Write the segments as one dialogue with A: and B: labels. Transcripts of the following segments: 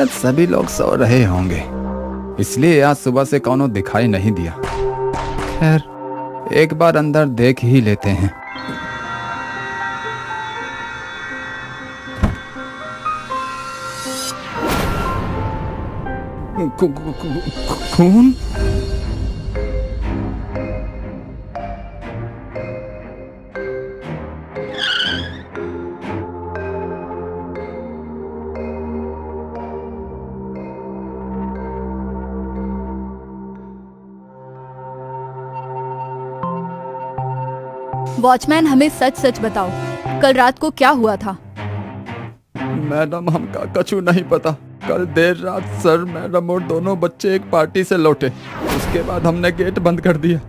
A: शायद सभी लोग सो रहे होंगे, इसलिए आज सुबह से कौनो दिखाई नहीं दिया। खैर, एक बार अंदर देख ही लेते हैं। खून?
B: वॉचमैन, हमें सच सच बताओ, कल रात को क्या हुआ था?
A: मैडम, हमका कछु नहीं पता। कल देर रात सर, मैडम और दोनों बच्चे एक पार्टी से लौटे। उसके बाद हमने गेट बंद कर दिया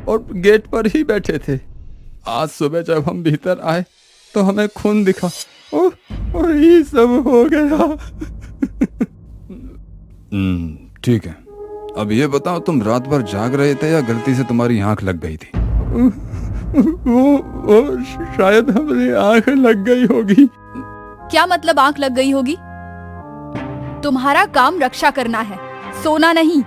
A: और गेट पर ही बैठे थे। आज सुबह जब हम भीतर आए तो हमें खून दिखा और ये सब हो गया। ठीक है, अब ये बताओ, तुम रात भर जाग रहे थे या गलती से तुम्हारी आंख लग गई थी? वो शायद हमारी आंख लग गई होगी।
B: क्या मतलब आंख लग गई होगी? तुम्हारा काम रक्षा करना है, सोना नहीं।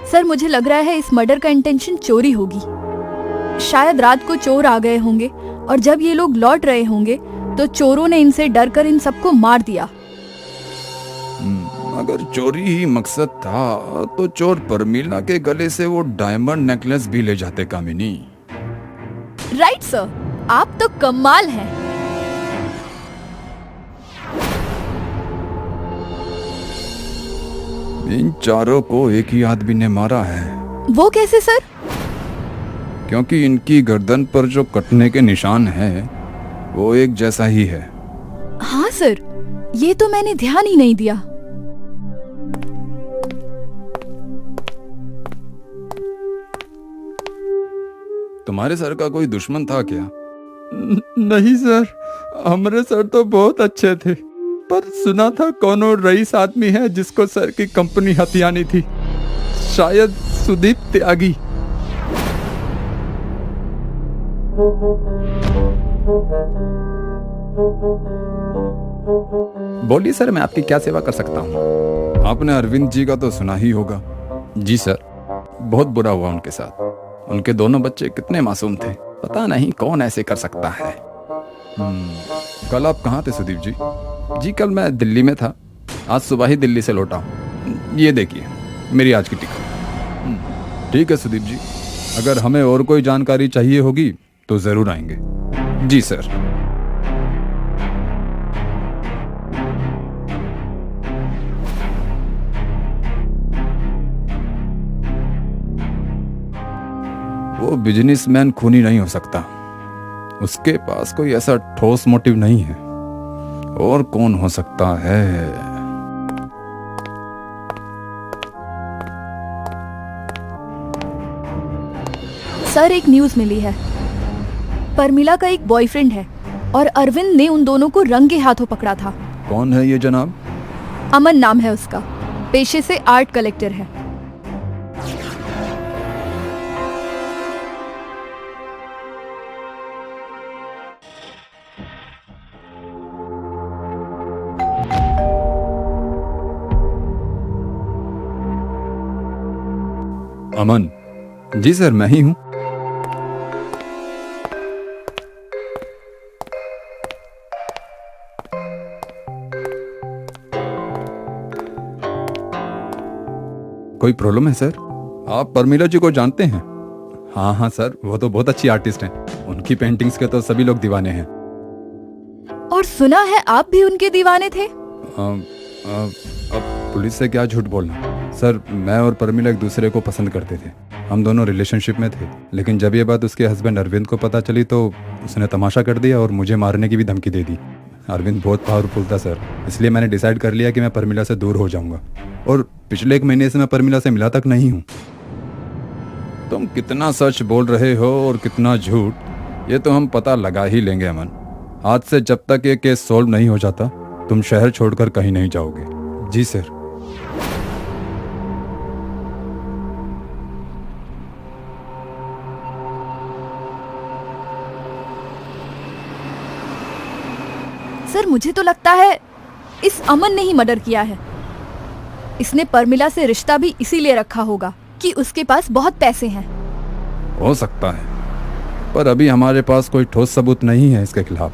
B: सर, मुझे लग रहा है इस मर्डर का इंटेंशन चोरी होगी। शायद रात को चोर आ गए होंगे और जब ये लोग लौट रहे होंगे तो चोरों ने इनसे डरकर इन सबको मार दिया।
A: अगर चोरी ही मकसद था तो चोर परमीला के गले से वो डायमंड नेकलेस भी ले जाते कामिनी।
B: राइट सर, आप तो कमाल हैं।
A: इन चारों को एक ही आदमी ने मारा है।
B: वो कैसे सर?
A: क्योंकि इनकी गर्दन पर जो कटने के निशान है वो एक जैसा ही है।
B: हाँ सर, ये तो मैंने ध्यान ही नहीं दिया।
A: तुम्हारे सर का कोई दुश्मन था क्या? नहीं सर, हमारे सर तो बहुत अच्छे थे, पर सुना था कोनो रईस आदमी है जिसको सर की कंपनी हथियानी थी, शायद सुदीप त्यागी। बोलिए सर, मैं आपकी क्या सेवा कर सकता हूँ? आपने अरविंद जी का तो सुना ही होगा। जी सर, बहुत बुरा हुआ उनके साथ। उनके दोनों बच्चे कितने मासूम थे, पता नहीं कौन ऐसे कर सकता है। कल आप कहाँ थे सुदीप जी? जी कल मैं दिल्ली में था, आज सुबह ही दिल्ली से लौटा हूँ। ये देखिए मेरी आज की टिकट। ठीक है सुदीप जी, अगर हमें और कोई जानकारी चाहिए होगी तो जरूर आएंगे। जी सर। वो बिजनेसमैन खूनी नहीं हो सकता, उसके पास कोई ऐसा ठोस मोटिव नहीं है। और कौन हो सकता है?
B: सर, एक न्यूज़ मिली है। परमिला का एक बॉयफ्रेंड है और अरविंद ने उन दोनों को रंगे हाथों पकड़ा था।
A: कौन है ये जनाब?
B: अमन नाम है उसका, पेशे से आर्ट कलेक्टर है।
A: अमन? जी सर, मैं ही हूं। कोई प्रॉब्लम है सर? आप परमिला जी को जानते हैं? हाँ हाँ सर, वो तो बहुत अच्छी आर्टिस्ट हैं। उनकी पेंटिंग्स के तो सभी लोग दीवाने हैं।
B: और सुना है आप भी उनके दीवाने थे?
A: अब पुलिस से क्या झूठ बोलना। सर, मैं और परमिला एक दूसरे को पसंद करते थे, हम दोनों रिलेशनशिप में थे। लेकिन जब ये बात उसके हस्बैंड अरविंद को पता चली तो उसने तमाशा कर दिया और मुझे मारने की भी धमकी दे दी। अरविंद बहुत पावरफुल था सर, इसलिए मैंने डिसाइड कर लिया कि मैं परमिला से दूर हो जाऊंगा। और पिछले 1 महीने से मैं परमिला से मिला तक नहीं हूँ। तुम कितना सच बोल रहे हो और कितना झूठ, ये तो हम पता लगा ही लेंगे अमन। आज से जब तक ये केस सॉल्व नहीं हो जाता तुम शहर छोड़कर कहीं नहीं जाओगे। जी सर।
B: सर मुझे तो लगता है इस अमन ने ही मर्डर किया है। इसने परमिला से रिश्ता भी इसीलिए रखा होगा कि उसके पास बहुत पैसे हैं।
A: हो सकता है, पर अभी हमारे पास कोई ठोस सबूत नहीं है इसके खिलाफ।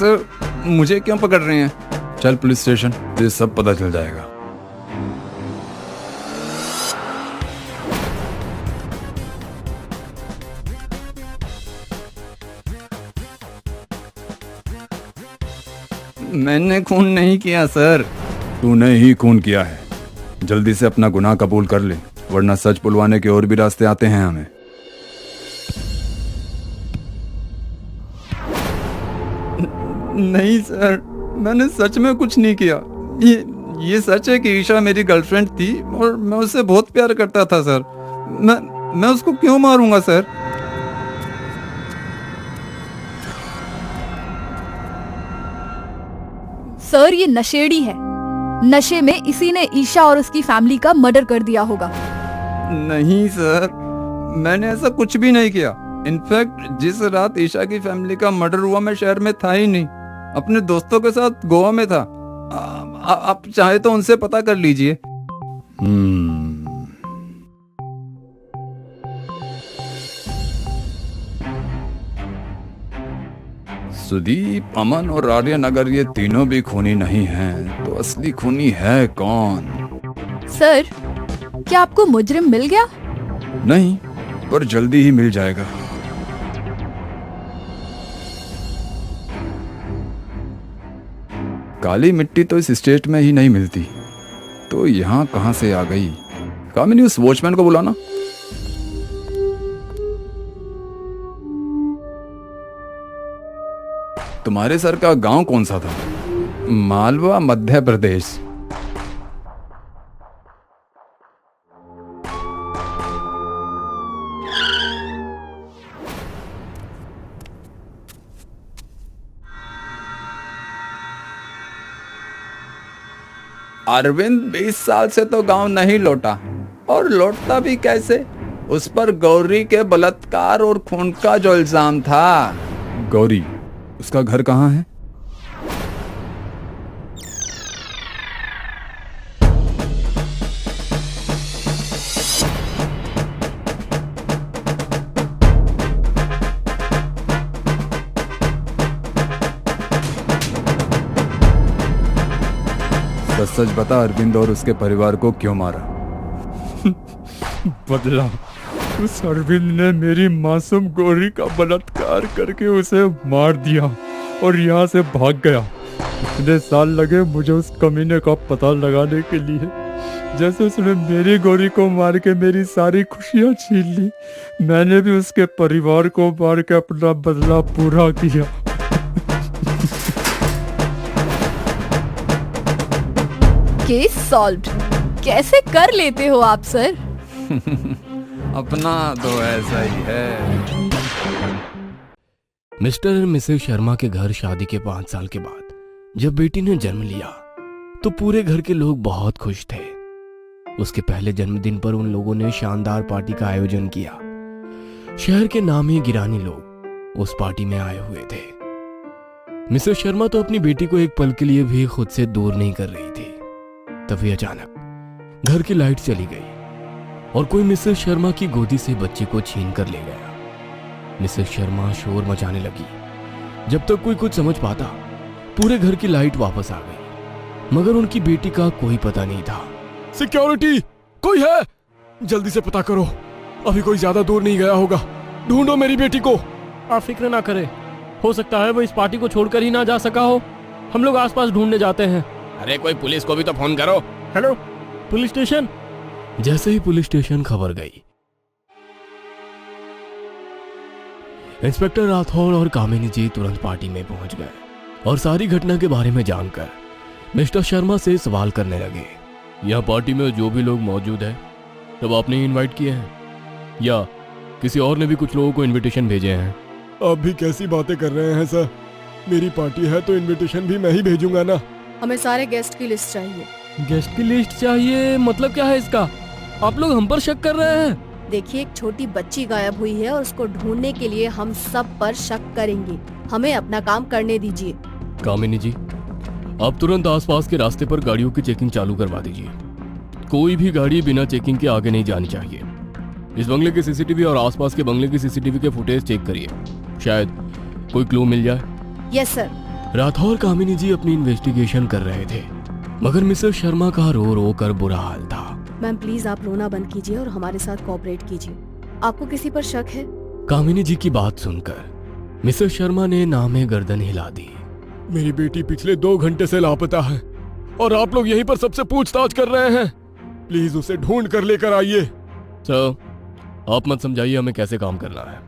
A: सर मुझे क्यों पकड़ रहे हैं? चल पुलिस स्टेशन, ये सब पता चल जाएगा। मैंने खून नहीं किया सर। तूने ही खून किया है। जल्दी से अपना गुनाह कबूल कर ले, वरना सच बुलवाने के और भी रास्ते आते हैं हमें। नहीं सर, मैंने सच में कुछ नहीं किया। ये सच है कि ईशा मेरी गर्लफ्रेंड थी और मैं उससे बहुत प्यार करता था सर। मैं उसको क्यों मारूंगा सर?
B: सर ये नशेड़ी है। नशे में इसी ने ईशा और उसकी फैमिली का मर्डर कर दिया होगा।
A: नहीं सर, मैंने ऐसा कुछ भी नहीं किया। इनफैक्ट जिस रात ईशा की फैमिली का मर्डर हुआ मैं शहर में था ही नहीं, अपने दोस्तों के साथ गोवा में था। आप चाहे तो उनसे पता कर लीजिए। सुदीप, अमन और आर्यन अगर ये तीनों भी खूनी नहीं हैं, तो असली खूनी है कौन?
B: सर क्या आपको मुजरिम मिल गया?
A: नहीं, पर जल्दी ही मिल जाएगा। काली मिट्टी तो इस स्टेट में ही नहीं मिलती, तो यहाँ कहाँ से आ गई? कामिनी, उस वॉचमैन को बुलाना। तुम्हारे सर का गांव कौन सा था? मालवा, मध्य प्रदेश। अरविंद 20 साल से तो गांव नहीं लौटा, और लौटता भी कैसे? उस पर गौरी के बलात्कार और खून का जो इल्जाम था। गौरी, उसका घर कहाँ है? सच बता, अरविंद और उसके परिवार को क्यों मारा?
C: बदला। उस अरविंद ने मेरी मासूम गौरी का बलात्कार करके उसे मार दिया और यहाँ से भाग गया। इतने साल लगे मुझे उस कमीने का पता लगाने के लिए। जैसे उसने मेरी गौरी को मार के मेरी सारी खुशियाँ छीन ली, मैंने भी उसके परिवार को मार के अपना बदला पूरा किया।
B: Case solved. कैसे कर लेते हो आप सर?
A: अपना तो ऐसा ही है।
D: मिस्टर और मिसेस शर्मा के घर शादी के 5 साल के बाद जब बेटी ने जन्म लिया तो पूरे घर के लोग बहुत खुश थे। उसके पहले जन्मदिन पर उन लोगों ने शानदार पार्टी का आयोजन किया। शहर के नामी गिरानी लोग उस पार्टी में आए हुए थे। मिसेस शर्मा तो अपनी बेटी को एक पल के लिए भी खुद से दूर नहीं कर रही थी। तभी अचानक घर की लाइट चली गई और कोई मिसेस शर्मा की गोदी से बच्चे को छीन कर ले गया। मिसेस शर्मा शोर मचाने लगी। जब तक कोई कुछ समझ पाता, पूरे घर की लाइट वापस आ गई, मगर उनकी बेटी का कोई पता नहीं था। सिक्योरिटी, कोई है? जल्दी से पता करो, अभी कोई ज्यादा दूर नहीं गया होगा। ढूंढो मेरी बेटी को।
E: आप फिक्र ना करें, हो सकता है वो इस पार्टी को छोड़कर ही ना जा सका हो। हम लोग आसपास ढूंढने जाते हैं।
D: अरे कोई पुलिस को भी तो फोन करो।
E: Hello, police station.
D: जैसे ही पुलिस स्टेशन खबर गई, इंस्पेक्टर राठौड़ और कामिनी जी तुरंत पार्टी में पहुंच गए और सारी घटना के बारे में जानकर मिस्टर शर्मा से सवाल करने लगे। यह पार्टी में जो भी लोग मौजूद है तब आपने ही इनवाइट किए हैं या किसी और ने भी कुछ लोगों को इनविटेशन भेजे हैं?
F: आप भी कैसी बातें कर रहे हैं सर? मेरी पार्टी है तो इनविटेशन भी मैं ही भेजूंगा ना।
G: हमें सारे गेस्ट की लिस्ट चाहिए।
E: गेस्ट की लिस्ट चाहिए मतलब क्या है इसका? आप लोग हम पर शक कर रहे हैं?
G: देखिए, एक छोटी बच्ची गायब हुई है और उसको ढूंढने के लिए हम सब पर शक करेंगे। हमें अपना काम करने दीजिए।
D: कामिनी जी, आप तुरंत आसपास के रास्ते पर गाड़ियों की चेकिंग चालू करवा दीजिए। कोई भी गाड़ी बिना चेकिंग के आगे नहीं जानी चाहिए। इस बंगले के सीसीटीवी और आसपास के बंगले के सीसीटीवी के फुटेज चेक करिए, शायद कोई क्लू मिल जाए।
G: Yes sir.
D: राठौर कामिनी जी अपनी इन्वेस्टिगेशन कर रहे थे, मगर मिसेस शर्मा का रो रो कर बुरा हाल था।
G: मैम प्लीज आप रोना बंद कीजिए और हमारे साथ कोऑपरेट कीजिए। आपको किसी पर शक है?
D: कामिनी जी की बात सुनकर मिसेस शर्मा ने नामे गर्दन हिला दी।
F: मेरी बेटी पिछले 2 घंटे से लापता है और आप लोग यहीं पर सबसे पूछताछ कर रहे हैं। प्लीज उसे ढूंढ कर लेकर आइए।
D: सर, आप मत समझाइए हमें कैसे काम करना है।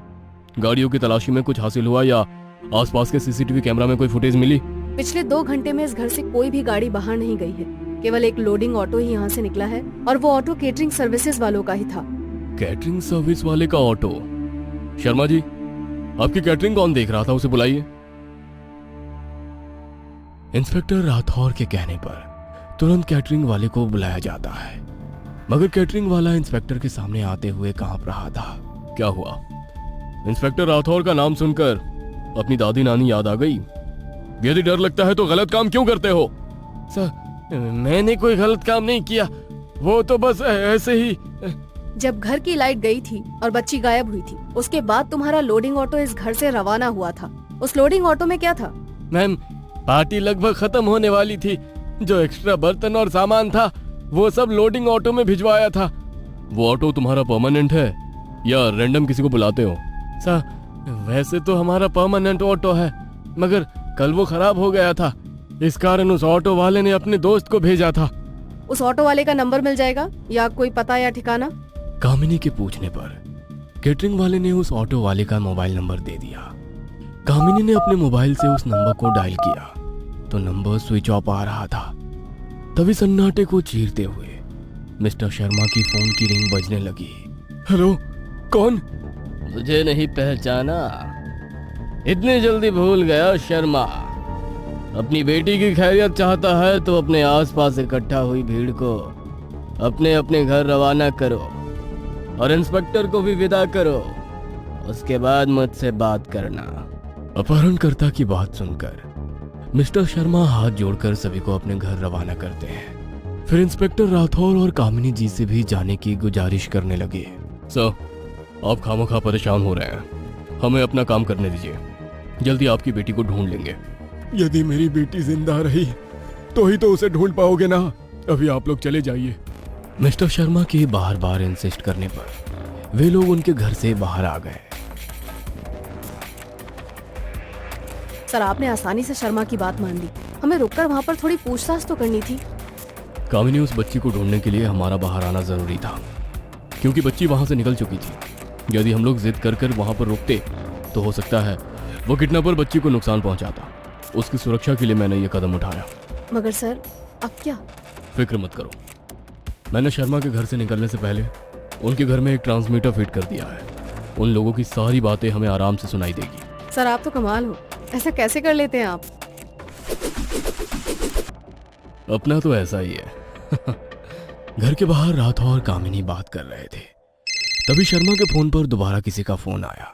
D: गाड़ियों की तलाशी में कुछ हासिल हुआ या आसपास के सीसीटीवी कैमरा में कोई फुटेज मिली?
G: पिछले 2 घंटे में इस घर से कोई भी गाड़ी बाहर नहीं गई है। केवल एक लोडिंग ऑटो ही यहाँ से निकला है और वो ऑटो केटरिंग सर्विसेज वालों का ही था।
D: कैटरिंग सर्विस वाले का ऑटो? शर्मा जी, आपकी कैटरिंग कौन देख रहा था? उसे बुलाइए। इंस्पेक्टर राठौर के कहने पर तुरंत कैटरिंग वाले को बुलाया जाता है, मगर कैटरिंग वाला इंस्पेक्टर के सामने आते हुए कांप रहा था। क्या हुआ? इंस्पेक्टर राठौर का नाम सुनकर अपनी दादी नानी याद आ गई? यदि डर लगता है तो गलत काम क्यों करते हो? सर, मैंने कोई गलत काम नहीं किया, वो तो बस ऐसे ही।
G: जब घर की लाइट गई थी और बच्ची गायब हुई थी, उसके बाद तुम्हारा लोडिंग ऑटो इस घर से रवाना हुआ था। उस लोडिंग ऑटो में क्या था?
D: मैम, पार्टी लगभग खत्म होने वाली थी। जो एक्स्ट्रा बर्तन और सामान था वो सब लोडिंग ऑटो में भिजवाया था। वो ऑटो तुम्हारा परमानेंट है या रैंडम किसी को बुलाते हो? सर, वैसे तो हमारा परमानेंट ऑटो है, मगर कल वो खराब हो गया था, इस कारण उस ऑटो वाले ने अपने दोस्त को भेजा था।
G: उस ऑटो वाले का नंबर मिल जाएगा या कोई पता या ठिकाना?
D: कामिनी के पूछने पर कैटरिंग वाले ने उस ऑटो वाले का मोबाइल नंबर दे दिया। कामिनी ने अपने मोबाइल से उस नंबर को डायल किया तो नंबर स्विच ऑफ आ रहा था। तभी सन्नाटे को चीरते हुए मिस्टर शर्मा की फोन की रिंग बजने लगी।
F: हेलो, कौन?
D: मुझे नहीं पहचाना? इतनी जल्दी भूल गया शर्मा? अपनी बेटी की खैरियत चाहता है तो अपने आसपास इकट्ठा हुई भीड़ को अपने अपने घर रवाना करो और इंस्पेक्टर को भी विदा करो, उसके बाद मुझसे बात करना। अपहरणकर्ता की बात सुनकर मिस्टर शर्मा हाथ जोड़कर सभी को अपने घर रवाना करते हैं। फिर इंस्पेक्टर राठौर और कामिनी जी से भी जाने की गुजारिश करने लगे। सर, आप खामोखा परेशान हो रहे हैं, हमें अपना काम करने दीजिए। जल्दी आपकी बेटी को ढूंढ लेंगे।
F: यदि मेरी बेटी जिंदा रही तो ही तो उसे ढूंढ पाओगे ना। अभी आप लोग चले जाइए।
D: मिस्टर शर्मा के बार बार इंसिस्ट करने पर वे लोग उनके घर से बाहर आ गए।
G: सर, आपने आसानी से शर्मा की बात मान ली। हमें रुककर वहाँ पर थोड़ी पूछताछ तो करनी थी।
D: कामिनी, उस बच्ची को ढूंढने के लिए हमारा बाहर आना जरूरी था, क्योंकि बच्ची वहां से निकल चुकी थी। यदि हम लोग जिद कर कर वहां पर रुकते तो हो सकता है वो किडनैपर बच्ची को नुकसान पहुंचाता। उसकी सुरक्षा के लिए मैंने ये कदम उठाया।
G: मगर सर, अब क्या?
D: फिक्र मत करो, मैंने शर्मा के घर से निकलने से पहले उनके घर में एक ट्रांसमीटर फिट कर दिया है। उन लोगों की सारी बातें हमें आराम से सुनाई देगी।
G: सर, आप तो कमाल हो। ऐसा कैसे कर लेते हैं आप?
D: अपना तो ऐसा ही है। घर के बाहर राठौर और कामिनी बात कर रहे थे, तभी शर्मा के फोन पर दोबारा किसी का फोन आया।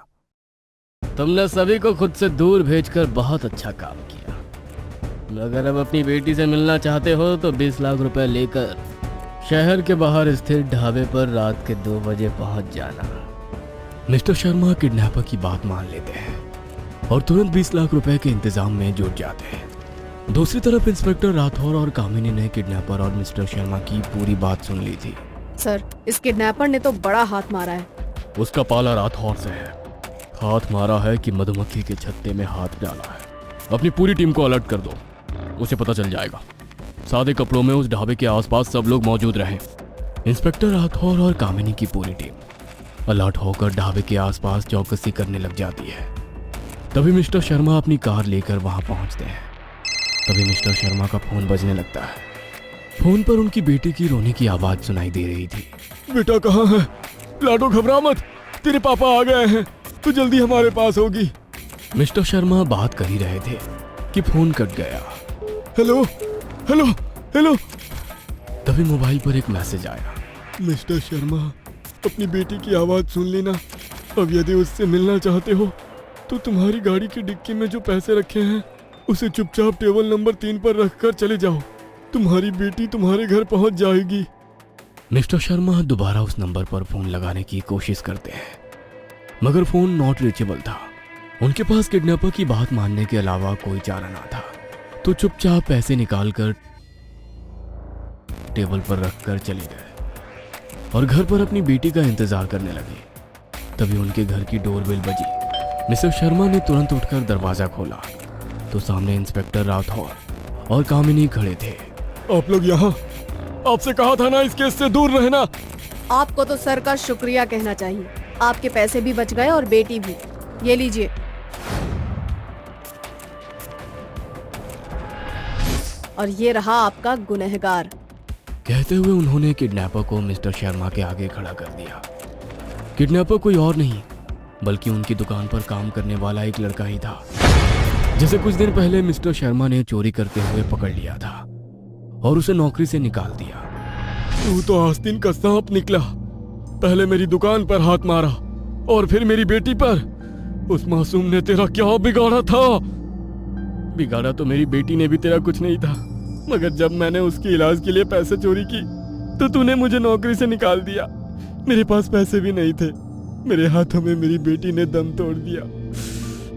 D: तुमने सभी को खुद से दूर भेजकर बहुत अच्छा काम किया, अगर अब अपनी बेटी से मिलना चाहते हो तो 20 लाख रुपए लेकर शहर के बाहर स्थित ढाबे पर रात के 2 बजे पहुंच जाना। मिस्टर शर्मा किडनैपर की बात मान लेते हैं और तुरंत 20 लाख रुपए के इंतजाम में जुट जाते हैं। दूसरी तरफ इंस्पेक्टर राठौर और कामिनी ने किडनैपर और मिस्टर शर्मा की पूरी बात सुन ली थी।
G: सर, इस किडनैपर ने तो बड़ा हाथ मारा है।
D: उसका पाला राठौर से है। हाथ मारा है कि मधुमक्खी के छत्ते में हाथ डाला है। अपनी पूरी टीम को अलर्ट कर दो, उसे पता चल जाएगा। सादे कपड़ों में उस ढाबे के आसपास सब लोग मौजूद रहें। इंस्पेक्टर राठौर और कामिनी की पूरी टीम अलर्ट होकर ढाबे के आसपास चौकसी करने लग जाती है। तभी मिस्टर शर्मा अपनी कार लेकर वहां पहुंचते हैं। तभी मिस्टर शर्मा का फोन बजने लगता है। फोन पर उनकी बेटी की रोने की आवाज सुनाई दे रही थी।
F: बेटा कहाँ है? लाडो घबरा मत, तेरे पापा आ गए हैं, तू जल्दी हमारे पास होगी।
D: मिस्टर शर्मा बात कर ही रहे थे कि फोन कट गया।
F: Hello hello hello.
D: तभी मोबाइल पर एक मैसेज आया।
F: मिस्टर शर्मा, अपनी बेटी की आवाज सुन लेना। अब यदि उससे मिलना चाहते हो तो तुम्हारी गाड़ी की डिक्की में जो पैसे रखे हैं उसे चुपचाप टेबल नंबर 3 पर रखकर चले जाओ। तुम्हारी बेटी तुम्हारे घर पहुंच जाएगी।
D: मिस्टर शर्मा दोबारा उस नंबर पर फोन लगाने की कोशिश करते हैं, मगर फोन नॉट रीचेबल था। उनके पास किडनैपर की बात मानने के अलावा कोई चारा ना था, तो चुपचाप पैसे निकालकर टेबल पर रखकर चले गए और घर पर अपनी बेटी का इंतजार करने लगे। तभी उनके घर की डोरबेल बजी। मिसेस शर्मा ने तुरंत उठकर दरवाजा खोला तो सामने इंस्पेक्टर राठौर और कामिनी खड़े थे।
F: आप लोग यहाँ? आपसे कहा था ना इस केस से दूर रहना।
G: आपको तो सर का शुक्रिया कहना चाहिए, आपके पैसे भी बच गए और बेटी भी। ये लीजिए। और ये रहा आपका गुनहगार।
D: कहते हुए उन्होंने किडनैपर को मिस्टर शर्मा के आगे खड़ा कर दिया। किडनैपर कोई और नहीं बल्कि उनकी दुकान पर काम करने वाला एक लड़का ही था, जिसे कुछ दिन पहले मिस्टर शर्मा ने चोरी करते हुए पकड़ लिया था और उसे नौकरी से निकाल दिया।
F: तू तो आस्तीन का सांप निकला। पहले मेरी दुकान पर हाथ मारा और फिर मेरी बेटी पर। उस मासूम ने तेरा क्या बिगाड़ा था?
D: बिगाड़ा तो मेरी बेटी ने भी तेरा कुछ नहीं था, मगर जब मैंने उसके इलाज के लिए पैसे चोरी की तो तूने मुझे नौकरी से निकाल दिया।
F: मेरे पास पैसे भी नहीं थे, मेरे हाथों में मेरी बेटी ने दम तोड़ दिया।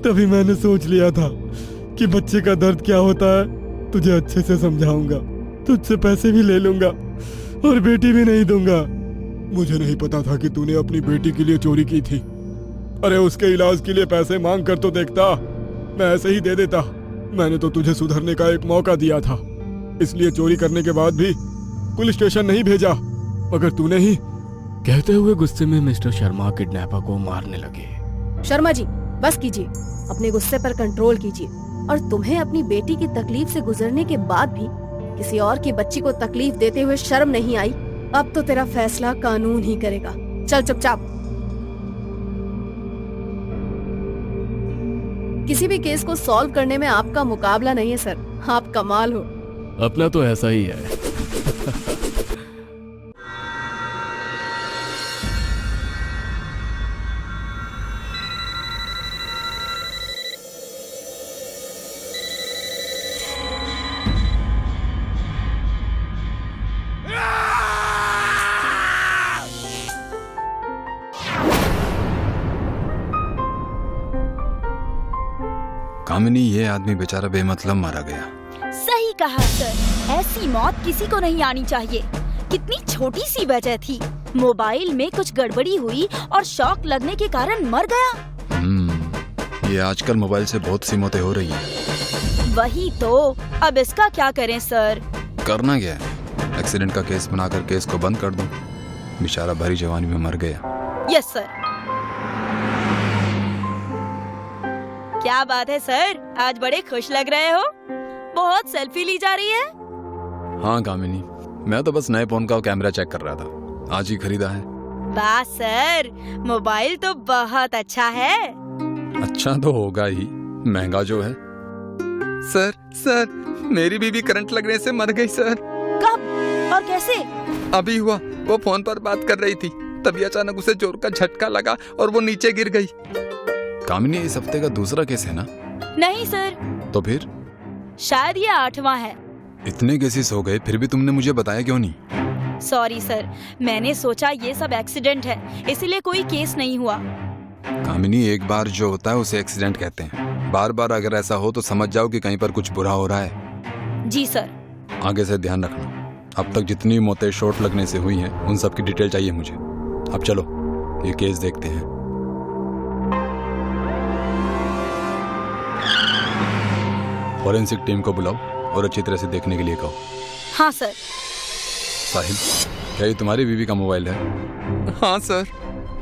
F: तभी मैंने सोच लिया था कि बच्चे का दर्द क्या होता है तुझे अच्छे से समझाऊंगा, तुझसे पैसे भी ले लूंगा और बेटी भी नहीं दूंगा। मुझे नहीं पता था कि तूने अपनी बेटी के लिए चोरी की थी। अरे उसके इलाज के लिए पैसे मांग कर तो देखता, मैं ऐसे ही दे देता। मैंने तो तुझे सुधरने का एक मौका दिया था, इसलिए चोरी करने के बाद भी पुलिस स्टेशन नहीं भेजा, मगर तूने ही।
D: कहते हुए गुस्से में मिस्टर शर्मा किडनैपर को मारने लगे।
G: शर्मा जी बस कीजिए, अपने गुस्से पर कंट्रोल कीजिए। और तुम्हें अपनी बेटी की तकलीफ से गुजरने के बाद भी किसी और की बच्ची को तकलीफ देते हुए शर्म नहीं आई? अब तो तेरा फैसला कानून ही करेगा। चल चुपचाप। किसी भी केस को सॉल्व करने में आपका मुकाबला नहीं है सर, आप कमाल हो।
D: अपना तो ऐसा ही है।
A: कामिनी, ये आदमी बेचारा बेमतलब मारा गया।
H: सही कहा सर, ऐसी मौत किसी को नहीं आनी चाहिए। कितनी छोटी सी वजह थी, मोबाइल में कुछ गड़बड़ी हुई और शॉक लगने के कारण मर गया।
A: ये आजकल मोबाइल से बहुत सी मौतें हो रही है।
H: वही तो, अब इसका क्या करें सर?
A: करना क्या है, एक्सीडेंट का केस बनाकर केस को बंद कर दो। बेचारा भरी जवानी में मर गया।
H: Yes sir. क्या बात है सर, आज बड़े खुश लग रहे हो। बहुत सेल्फी ली जा रही है।
A: हाँ कामिनी, मैं तो बस नए फोन का कैमरा चेक कर रहा था, आज ही खरीदा है।
H: वाह सर, मोबाइल तो बहुत अच्छा है।
A: अच्छा तो होगा ही, महंगा जो है। सर मेरी बीवी करंट लगने से मर गई सर।
H: कब और कैसे?
A: अभी हुआ, वो फोन पर बात कर रही थी, तभी अचानक उसे जोर का झटका लगा और वो नीचे गिर गई। कामिनी, इस हफ्ते का दूसरा केस है ना?
H: नहीं सर।
A: तो फिर?
H: शायद ये 8वां है।
A: इतने केसेस हो गए फिर भी तुमने मुझे बताया क्यों नहीं?
H: सॉरी सर, मैंने सोचा ये सब एक्सीडेंट है, इसीलिए कोई केस नहीं हुआ।
A: कामिनी, एक बार जो होता है उसे एक्सीडेंट कहते हैं। बार बार अगर ऐसा हो तो समझ जाओ कि कहीं पर कुछ बुरा हो रहा है।
H: जी सर।
A: आगे से ध्यान रखना। अब तक जितनी मौतें चोट लगने से हुई हैं उन सब की डिटेल चाहिए मुझे। अब चलो ये केस देखते हैं। फॉरेंसिक टीम को बुलाओ और अच्छी तरह से देखने के लिए कहो।
H: हाँ सर।
A: साहिल, क्या ये तुम्हारी बीवी का मोबाइल है? हाँ सर।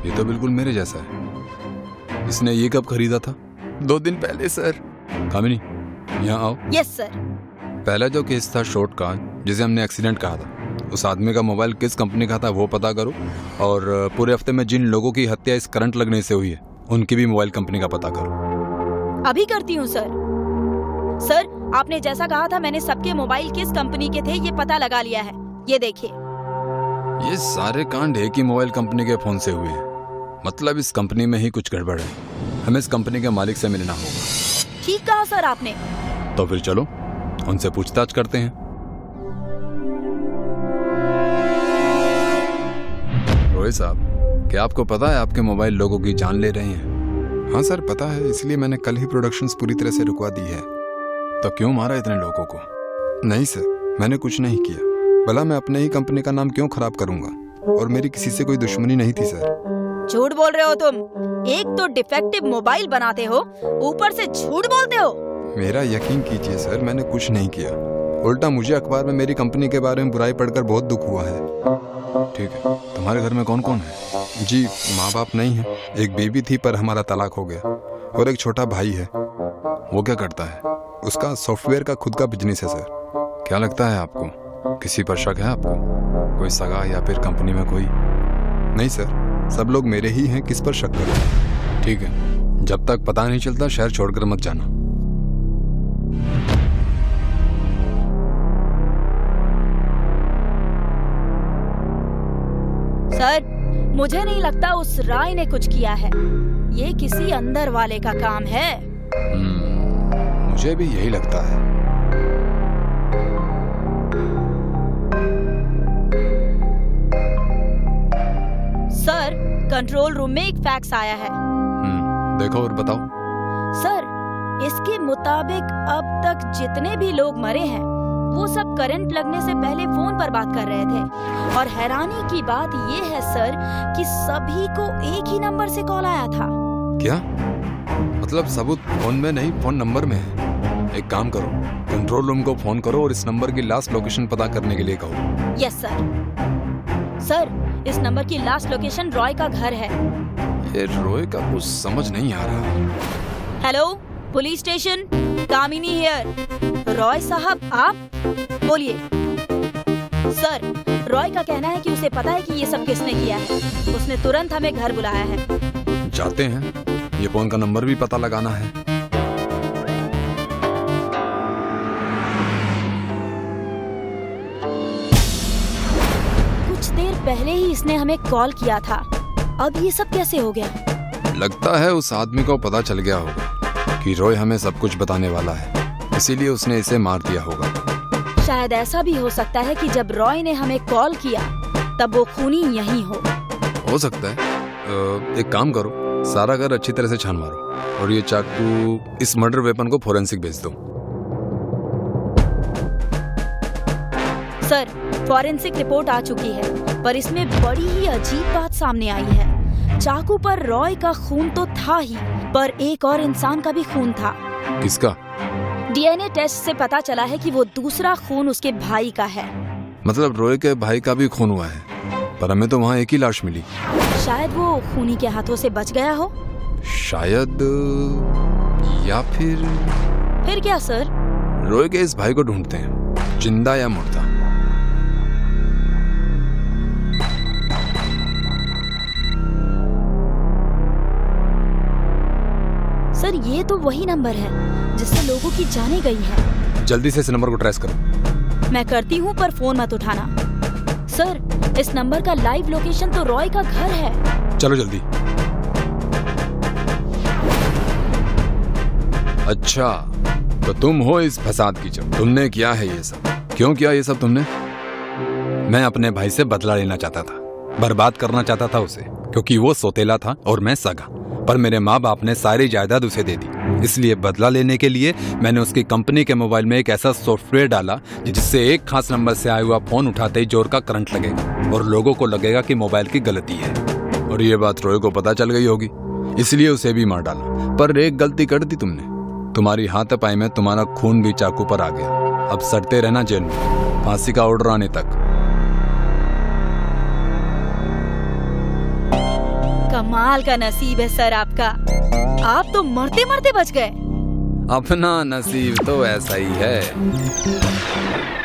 A: ये तो बिल्कुल मेरे जैसा है। इसने ये कब खरीदा था? 2 दिन पहले सर। कामिनी, यहाँ आओ।
H: Yes sir.
A: पहला जो केस था शॉर्ट का, जिसे हमने एक्सीडेंट कहा था, उस आदमी का मोबाइल किस कंपनी का था वो पता करो, और पूरे हफ्ते में जिन लोगों की हत्या इस करंट लगने से हुई है उनकी भी मोबाइल कंपनी का पता करो।
H: अभी करती हूँ सर। सर, आपने जैसा कहा था मैंने सबके मोबाइल किस कंपनी के थे ये पता लगा लिया है। ये देखिए।
A: ये सारे कांड एक ही मोबाइल कंपनी के फोन से हुए हैं। मतलब इस कंपनी में ही कुछ गड़बड़ है। हमें इस कंपनी के मालिक से मिलना होगा।
H: ठीक कहा सर आपने।
A: तो फिर चलो उनसे पूछताछ करते हैं। रोहित साहब, क्या आपको पता है आपके मोबाइल लोगों की जान ले रहे हैं? हाँ सर पता है, इसलिए मैंने कल ही प्रोडक्शंस पूरी तरह से रुकवा दी है। तो क्यों मारा इतने लोगों को? नहीं सर, मैंने कुछ नहीं किया। भला मैं अपने ही कंपनी का नाम क्यों खराब करूंगा? और मेरी किसी से कोई दुश्मनी नहीं थी सर।
H: झूठ बोल रहे हो तुम। एक तो डिफेक्टिव मोबाइल बनाते हो, ऊपर से झूठ बोलते हो।
A: मेरा यकीन कीजिए सर, मैंने कुछ नहीं किया। उल्टा मुझे अखबार में मेरी कंपनी के बारे में बुराई पढ़कर बहुत दुख हुआ है। ठीक है, तुम्हारे घर में कौन कौन है? जी माँ बाप नहीं है, एक बीवी थी पर हमारा तलाक हो गया, और एक छोटा भाई है। वो क्या करता है? उसका सॉफ्टवेयर का खुद का बिजनेस है सर। क्या लगता है आपको, किसी पर शक है आपको? कोई सगा या फिर कंपनी में कोई? नहीं सर, सब लोग मेरे ही हैं, किस पर शक करें? ठीक है, जब तक पता नहीं चलता शहर छोड़कर मत जाना।
H: सर, मुझे नहीं लगता उस राय ने कुछ किया है। ये किसी अंदर वाले का काम है।
A: मुझे भी यही लगता है।
H: सर, कंट्रोल रूम में एक फैक्स आया है।
A: देखो और बताओ।
H: सर, इसके मुताबिक अब तक जितने भी लोग मरे हैं वो सब करंट लगने से पहले फोन पर बात कर रहे थे। और हैरानी की बात ये है सर कि सभी को एक ही नंबर से कॉल आया था।
A: क्या मतलब सबूत फोन में नहीं, फोन नंबर में है? एक काम करो, कंट्रोल रूम को फोन करो और इस नंबर की लास्ट लोकेशन पता करने के लिए कहो।
H: Yes sir. सर, इस नंबर की लास्ट लोकेशन रॉय का घर है।
A: ये रॉय का कुछ समझ नहीं आ रहा।
H: Hello, police station, Kamini here. Roy साहब आप? बोलिए। सर, रॉय का कहना है कि उसे पता है कि ये सब किसने किया है। उसने तुरंत हमें घर बुलाया है।
A: जाते हैं, ये फोन का नंबर भी पता लगाना है।
H: कुछ देर पहले ही इसने हमें कॉल किया था, अब ये सब कैसे हो गया?
A: लगता है उस आदमी को पता चल गया होगा कि रॉय हमें सब कुछ बताने वाला है, इसीलिए उसने इसे मार दिया होगा।
H: शायद ऐसा भी हो सकता है कि जब रॉय ने हमें कॉल किया तब वो खूनी यहीं हो
A: सकता है। एक काम करो, सारा घर अच्छी तरह से छान मारो और ये चाकू, इस मर्डर वेपन को फोरेंसिक भेज दो।
H: सर, फॉरेंसिक रिपोर्ट आ चुकी है, पर इसमें बड़ी ही अजीब बात सामने आई है। चाकू पर रॉय का खून तो था ही, पर एक और इंसान का भी खून था।
A: किसका?
H: डीएनए टेस्ट से पता चला है कि वो दूसरा खून उसके भाई का है।
A: मतलब रॉय के भाई का भी खून हुआ है, पर हमें तो वहाँ एक ही लाश मिली।
H: शायद वो खूनी के हाथों से बच गया हो।
A: शायद, या फिर
H: क्या सर?
A: रॉय के इस भाई को ढूंढते हैं, जिंदा या मुर्दा।
H: सर, ये तो वही नंबर है जिससे लोगों की जाने गई है।
A: जल्दी से इस नंबर को ट्रेस करो।
H: मैं करती हूँ, पर फोन मत उठाना। सर, इस नंबर का लाइव लोकेशन तो रॉय का घर है।
A: चलो जल्दी। अच्छा, तो तुम हो इस फसाद की जड़। तुमने किया है ये सब। क्यों किया ये सब तुमने? मैं अपने भाई से बदला लेना चाहता था, बर्बाद करना चाहता था उसे, क्योंकि वो सोतेला था और मैं सगा। पर मेरे माँ बाप ने सारी जायदाद उसे दे दी, इसलिए बदला लेने के लिए मैंने उसकी कंपनी के मोबाइल में एक ऐसा सॉफ्टवेयर डाला जिससे एक खास नंबर से आया हुआ फोन उठाते ही जोर का करंट लगेगा और लोगों को लगेगा कि मोबाइल की गलती है। और ये बात रॉय को पता चल गई होगी, इसलिए उसे भी मार डाला। पर एक गलती कर दी तुमने, तुम्हारी हाथापाई में तुम्हारा खून भी चाकू पर आ गया। अब सड़ते रहना जेल में, फांसी का ऑर्डर आने तक।
H: कमाल का नसीब है सर आपका, आप तो मरते मरते बच गए।
I: अपना नसीब तो ऐसा ही है।